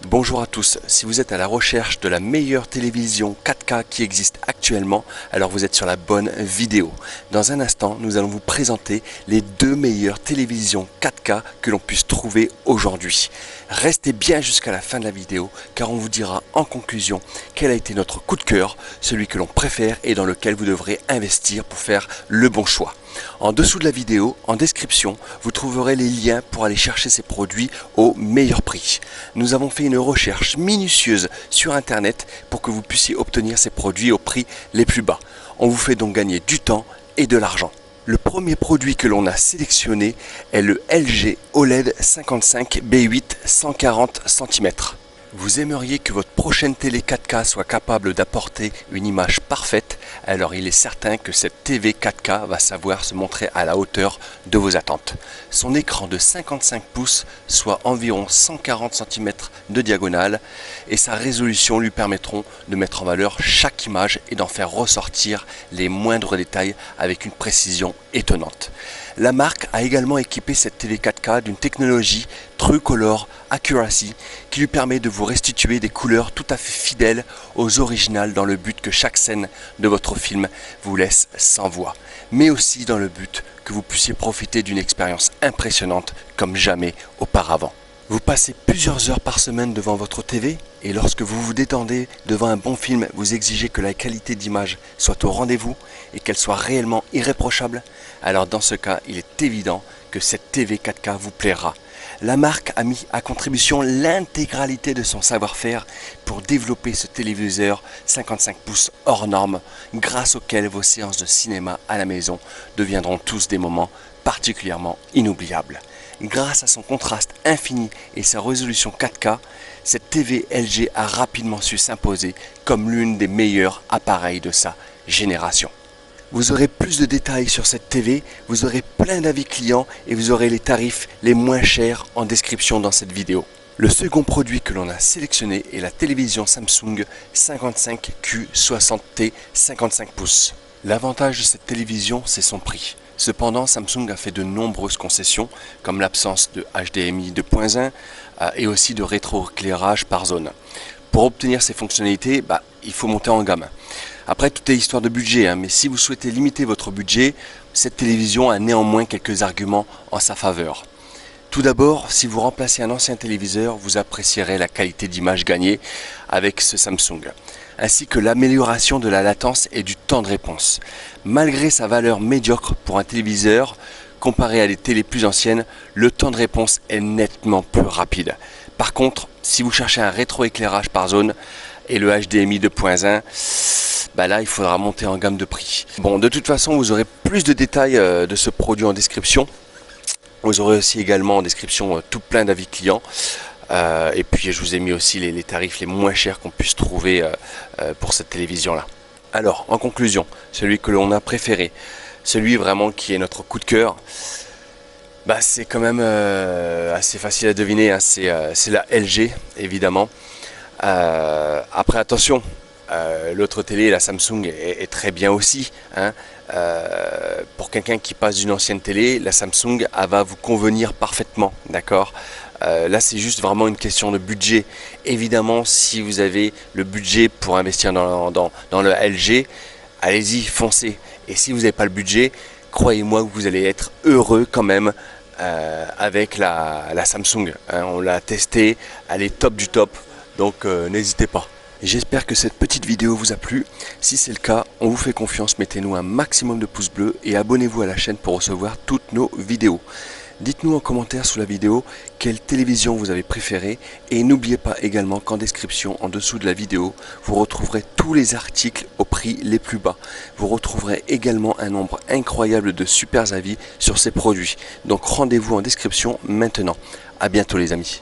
Bonjour à tous, si vous êtes à la recherche de la meilleure télévision 4K qui existe actuellement, alors vous êtes sur la bonne vidéo. Dans un instant, nous allons vous présenter les deux meilleures télévisions 4K que l'on puisse trouver aujourd'hui. Restez bien jusqu'à la fin de la vidéo car on vous dira en conclusion quel a été notre coup de cœur, celui que l'on préfère et dans lequel vous devrez investir pour faire le bon choix. En dessous de la vidéo, en description, vous trouverez les liens pour aller chercher ces produits au meilleur prix. Nous avons fait une recherche minutieuse sur internet pour que vous puissiez obtenir ces produits au prix les plus bas. On vous fait donc gagner du temps et de l'argent. Le premier produit que l'on a sélectionné est le LG OLED 55 B8 140 cm. Vous aimeriez que votre prochaine télé 4K soit capable d'apporter une image parfaite, alors il est certain que cette TV 4K va savoir se montrer à la hauteur de vos attentes. Son écran de 55 pouces, soit environ 140 cm de diagonale, et sa résolution lui permettront de mettre en valeur chaque image et d'en faire ressortir les moindres détails avec une précision étonnante. La marque a également équipé cette télé 4K d'une technologie True Color Accuracy qui lui permet de vous restituer des couleurs tout à fait fidèles aux originales dans le but que chaque scène de votre film vous laisse sans voix, mais aussi dans le but que vous puissiez profiter d'une expérience impressionnante comme jamais auparavant. Vous passez plusieurs heures par semaine devant votre TV et lorsque vous vous détendez devant un bon film, vous exigez que la qualité d'image soit au rendez-vous et qu'elle soit réellement irréprochable. Alors dans ce cas, il est évident que cette TV 4K vous plaira. La marque a mis à contribution l'intégralité de son savoir-faire pour développer ce téléviseur 55 pouces hors norme, grâce auquel vos séances de cinéma à la maison deviendront tous des moments particulièrement inoubliables. Grâce à son contraste infini et sa résolution 4K, cette TV LG a rapidement su s'imposer comme l'une des meilleurs appareils de sa génération. Vous aurez plus de détails sur cette TV, vous aurez plein d'avis clients et vous aurez les tarifs les moins chers en description dans cette vidéo. Le second produit que l'on a sélectionné est la télévision Samsung 55Q60T 55 pouces. L'avantage de cette télévision, c'est son prix. Cependant, Samsung a fait de nombreuses concessions, comme l'absence de HDMI 2.1 et aussi de rétroéclairage par zone. Pour obtenir ces fonctionnalités, il faut monter en gamme. Après, tout est histoire de budget, mais si vous souhaitez limiter votre budget, cette télévision a néanmoins quelques arguments en sa faveur. Tout d'abord, si vous remplacez un ancien téléviseur, vous apprécierez la qualité d'image gagnée avec ce Samsung, ainsi que l'amélioration de la latence et du temps de réponse. Malgré sa valeur médiocre pour un téléviseur, comparé à des télés plus anciennes, le temps de réponse est nettement plus rapide. Par contre, si vous cherchez un rétroéclairage par zone et le HDMI 2.1, là il faudra monter en gamme de prix. Bon, de toute façon, vous aurez plus de détails de ce produit en description. Vous aurez aussi également en description tout plein d'avis clients. Et puis je vous ai mis aussi les tarifs les moins chers qu'on puisse trouver pour cette télévision là. Alors en conclusion, celui que l'on a préféré, celui vraiment qui est notre coup de cœur, c'est quand même assez facile à deviner, hein. C'est la LG évidemment. Après attention, l'autre télé, la Samsung, est très bien aussi, hein. Pour quelqu'un qui passe d'une ancienne télé, la Samsung va vous convenir parfaitement, d'accord. Là c'est juste vraiment une question de budget. Évidemment, si vous avez le budget pour investir dans le LG, allez-y, foncez. Et si vous n'avez pas le budget, croyez-moi que vous allez être heureux quand même avec la Samsung, hein. On l'a testé, elle est top du top, donc n'hésitez pas. J'espère que cette petite vidéo vous a plu. Si c'est le cas, on vous fait confiance, mettez-nous un maximum de pouces bleus et abonnez-vous à la chaîne pour recevoir toutes nos vidéos. Dites-nous en commentaire sous la vidéo quelle télévision vous avez préférée et n'oubliez pas également qu'en description en dessous de la vidéo, vous retrouverez tous les articles au prix les plus bas. Vous retrouverez également un nombre incroyable de super avis sur ces produits. Donc rendez-vous en description maintenant. À bientôt les amis.